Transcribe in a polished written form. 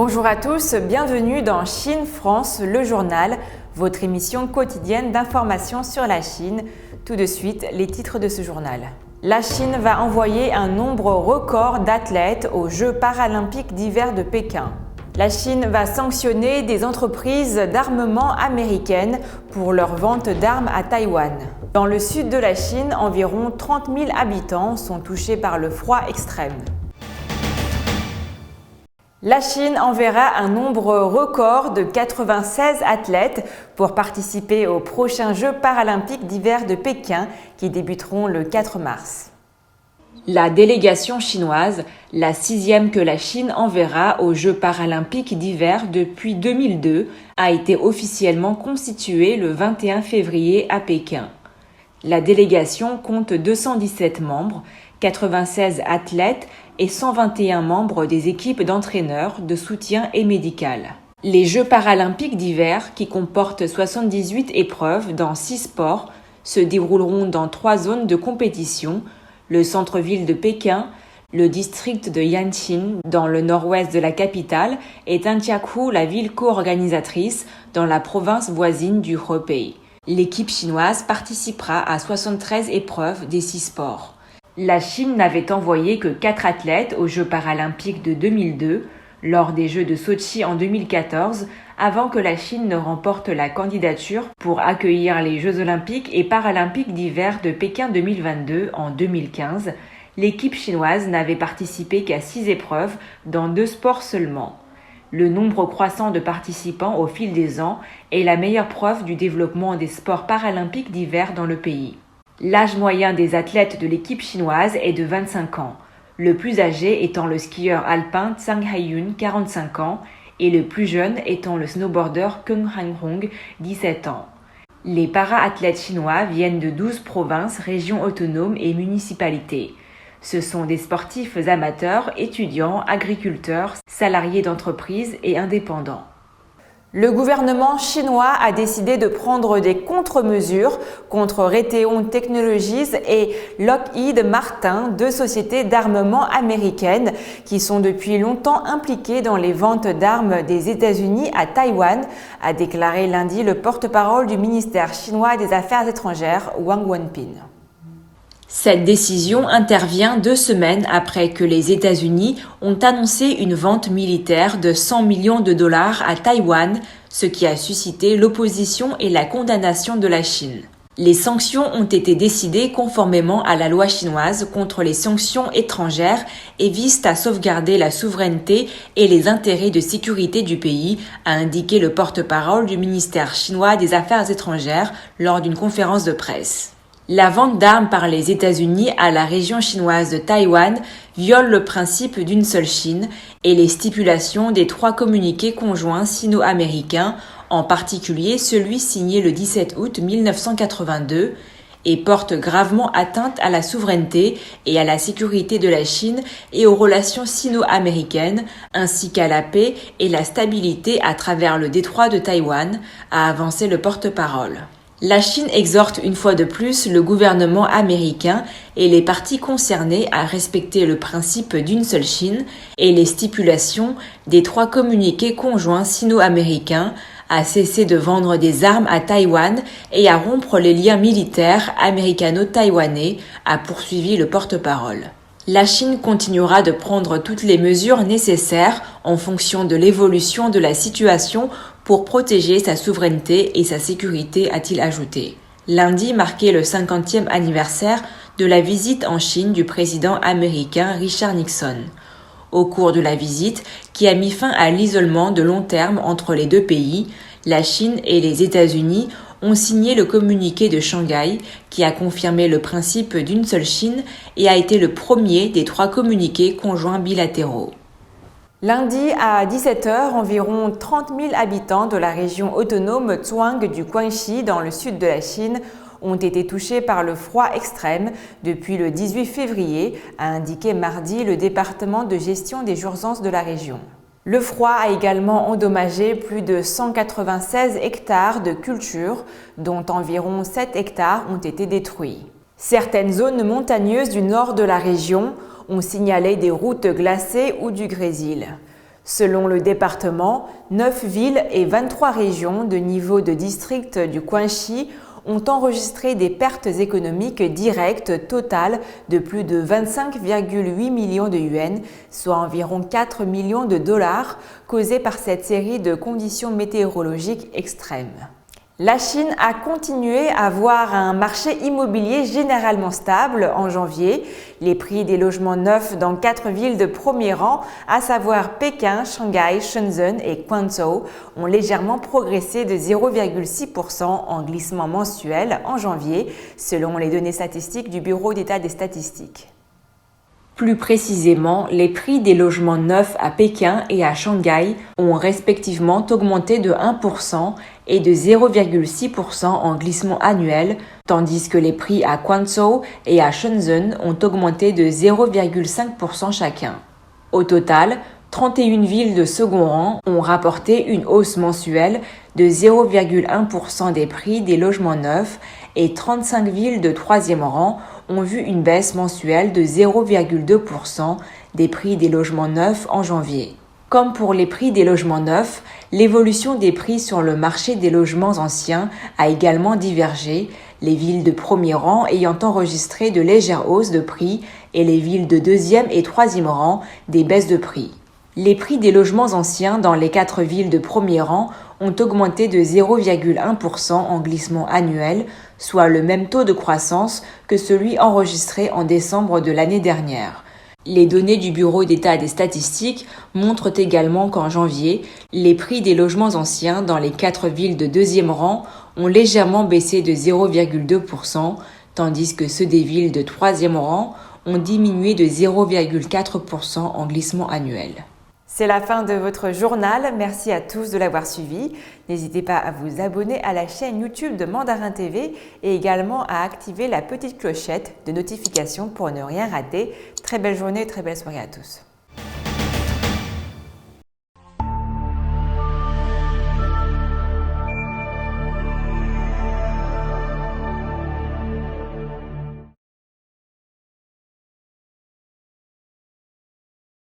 Bonjour à tous, bienvenue dans Chine France, le journal, votre émission quotidienne d'information sur la Chine. Tout de suite, les titres de ce journal. La Chine va envoyer un nombre record d'athlètes aux Jeux paralympiques d'hiver de Pékin. La Chine va sanctionner des entreprises d'armement américaines pour leur vente d'armes à Taïwan. Dans le sud de la Chine, environ 30 000 habitants sont touchés par le froid extrême. La Chine enverra un nombre record de 96 athlètes pour participer aux prochains Jeux paralympiques d'hiver de Pékin qui débuteront le 4 mars. La délégation chinoise, la 6e que la Chine enverra aux Jeux paralympiques d'hiver depuis 2002, a été officiellement constituée le 21 février à Pékin. La délégation compte 217 membres, 96 athlètes et 121 membres des équipes d'entraîneurs, de soutien et médical. Les Jeux paralympiques d'hiver, qui comportent 78 épreuves dans 6 sports, se dérouleront dans 3 zones de compétition, le centre-ville de Pékin, le district de Yanqing dans le nord-ouest de la capitale et Tanjiakou, la ville co-organisatrice, dans la province voisine du Hebei. L'équipe chinoise participera à 73 épreuves des 6 sports. La Chine n'avait envoyé que 4 athlètes aux Jeux paralympiques de 2002, lors des Jeux de Sochi en 2014, avant que la Chine ne remporte la candidature pour accueillir les Jeux olympiques et paralympiques d'hiver de Pékin 2022 en 2015. L'équipe chinoise n'avait participé qu'à 6 épreuves dans 2 sports seulement. Le nombre croissant de participants au fil des ans est la meilleure preuve du développement des sports paralympiques d'hiver dans le pays. L'âge moyen des athlètes de l'équipe chinoise est de 25 ans, le plus âgé étant le skieur alpin Zhang Haiyun, 45 ans, et le plus jeune étant le snowboarder Keng Hanhong, 17 ans. Les para-athlètes chinois viennent de 12 provinces, régions autonomes et municipalités. Ce sont des sportifs amateurs, étudiants, agriculteurs, salariés d'entreprises et indépendants. Le gouvernement chinois a décidé de prendre des contre-mesures contre Raytheon Technologies et Lockheed Martin, 2 sociétés d'armement américaines qui sont depuis longtemps impliquées dans les ventes d'armes des États-Unis à Taïwan, a déclaré lundi le porte-parole du ministère chinois des Affaires étrangères, Wang Wenbin. Cette décision intervient 2 semaines après que les États-Unis ont annoncé une vente militaire de 100 millions de dollars à Taïwan, ce qui a suscité l'opposition et la condamnation de la Chine. Les sanctions ont été décidées conformément à la loi chinoise contre les sanctions étrangères et visent à sauvegarder la souveraineté et les intérêts de sécurité du pays, a indiqué le porte-parole du ministère chinois des Affaires étrangères lors d'une conférence de presse. La vente d'armes par les États-Unis à la région chinoise de Taïwan viole le principe d'une seule Chine et les stipulations des 3 communiqués conjoints sino-américains, en particulier celui signé le 17 août 1982, et porte gravement atteinte à la souveraineté et à la sécurité de la Chine et aux relations sino-américaines, ainsi qu'à la paix et la stabilité à travers le détroit de Taïwan, a avancé le porte-parole. La Chine exhorte une fois de plus le gouvernement américain et les parties concernées à respecter le principe d'une seule Chine et les stipulations des 3 communiqués conjoints sino-américains, à cesser de vendre des armes à Taïwan et à rompre les liens militaires américano-taïwanais, a poursuivi le porte-parole. La Chine continuera de prendre toutes les mesures nécessaires en fonction de l'évolution de la situation pour protéger sa souveraineté et sa sécurité, a-t-il ajouté. Lundi marquait le 50e anniversaire de la visite en Chine du président américain Richard Nixon. Au cours de la visite, qui a mis fin à l'isolement de long terme entre les 2 pays, la Chine et les États-Unis ont signé le communiqué de Shanghai qui a confirmé le principe d'une seule Chine et a été le premier des 3 communiqués conjoints bilatéraux. Lundi à 17h, environ 30 000 habitants de la région autonome Zhuang du Guangxi dans le sud de la Chine ont été touchés par le froid extrême depuis le 18 février, a indiqué mardi le département de gestion des urgences de la région. Le froid a également endommagé plus de 196 hectares de cultures, dont environ 7 hectares ont été détruits. Certaines zones montagneuses du nord de la région ont signalé des routes glacées ou du grésil. Selon le département, 9 villes et 23 régions de niveau de district du Guangxi ont enregistré des pertes économiques directes totales de plus de 25,8 millions de yuans, soit environ 4 millions de dollars, causées par cette série de conditions météorologiques extrêmes. La Chine a continué à voir un marché immobilier généralement stable en janvier. Les prix des logements neufs dans 4 villes de premier rang, à savoir Pékin, Shanghai, Shenzhen et Guangzhou, ont légèrement progressé de 0,6% en glissement mensuel en janvier, selon les données statistiques du Bureau d'État des statistiques. Plus précisément, les prix des logements neufs à Pékin et à Shanghai ont respectivement augmenté de 1% et de 0,6% en glissement annuel, tandis que les prix à Guangzhou et à Shenzhen ont augmenté de 0,5% chacun. Au total, 31 villes de second rang ont rapporté une hausse mensuelle de 0,1% des prix des logements neufs et 35 villes de troisième rang ont vu une baisse mensuelle de 0,2% des prix des logements neufs en janvier. Comme pour les prix des logements neufs, l'évolution des prix sur le marché des logements anciens a également divergé, les villes de premier rang ayant enregistré de légères hausses de prix et les villes de deuxième et troisième rang des baisses de prix. Les prix des logements anciens dans les 4 villes de premier rang ont augmenté de 0,1% en glissement annuel, soit le même taux de croissance que celui enregistré en décembre de l'année dernière. Les données du Bureau d'État des statistiques montrent également qu'en janvier, les prix des logements anciens dans les 4 villes de deuxième rang ont légèrement baissé de 0,2%, tandis que ceux des villes de troisième rang ont diminué de 0,4% en glissement annuel. C'est la fin de votre journal. Merci à tous de l'avoir suivi. N'hésitez pas à vous abonner à la chaîne YouTube de Mandarin TV et également à activer la petite clochette de notification pour ne rien rater. Très belle journée et très belle soirée à tous.